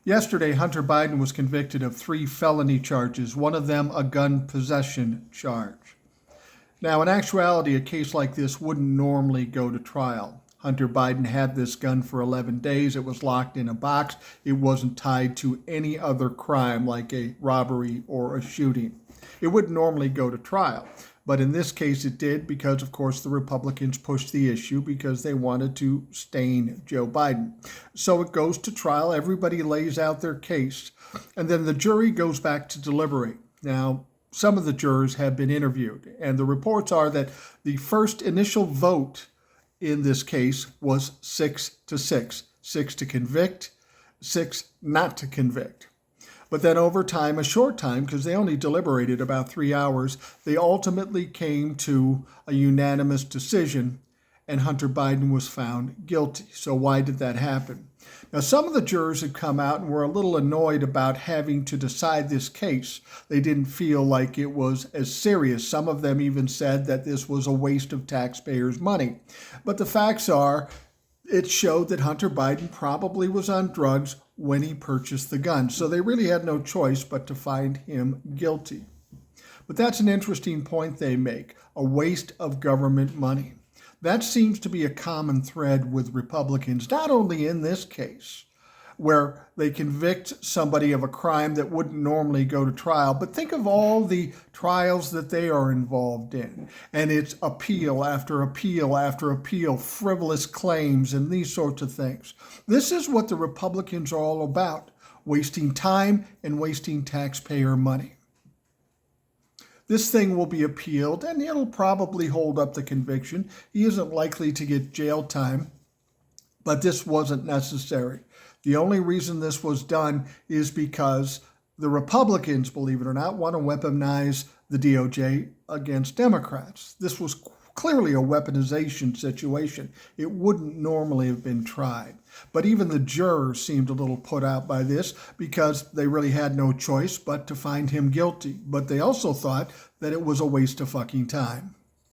Yesterday, Hunter Biden was convicted of 3 felony charges, one of them a gun possession charge. Now, in actuality, a case like this wouldn't normally go to trial. Hunter Biden had this gun for 11 days. It was locked in a box. It wasn't tied to any other crime like a robbery or a shooting. It wouldn't normally go to trial. But in this case, it did because, of course, the Republicans pushed the issue because they wanted to stain Joe Biden. So it goes to trial. Everybody lays out their case. And then the jury goes back to deliberate. Now, some of the jurors have been interviewed. And the reports are that the first initial vote in this case was 6-6. 6 to convict, 6 not to convict. But then over time, a short time, because they only deliberated about 3 hours, they ultimately came to a unanimous decision, and Hunter Biden was found guilty. So why did that happen? Now, some of the jurors had come out and were a little annoyed about having to decide this case. They didn't feel like it was as serious. Some of them even said that this was a waste of taxpayers' money. But the facts are, it showed that Hunter Biden probably was on drugs when he purchased the gun. So they really had no choice but to find him guilty. But that's an interesting point they make, a waste of government money. That seems to be a common thread with Republicans, not only in this case, where they convict somebody of a crime that wouldn't normally go to trial, but think of all the trials that they are involved in. And it's appeal after appeal after appeal, frivolous claims and these sorts of things. This is what the Republicans are all about, wasting time and wasting taxpayer money. This thing will be appealed, and it'll probably hold up the conviction. He isn't likely to get jail time, but this wasn't necessary. The only reason this was done is because the Republicans, believe it or not, want to weaponize the DOJ against Democrats. This was clearly a weaponization situation. It wouldn't normally have been tried. But even the jurors seemed a little put out by this because they really had no choice but to find him guilty. But they also thought that it was a waste of fucking time.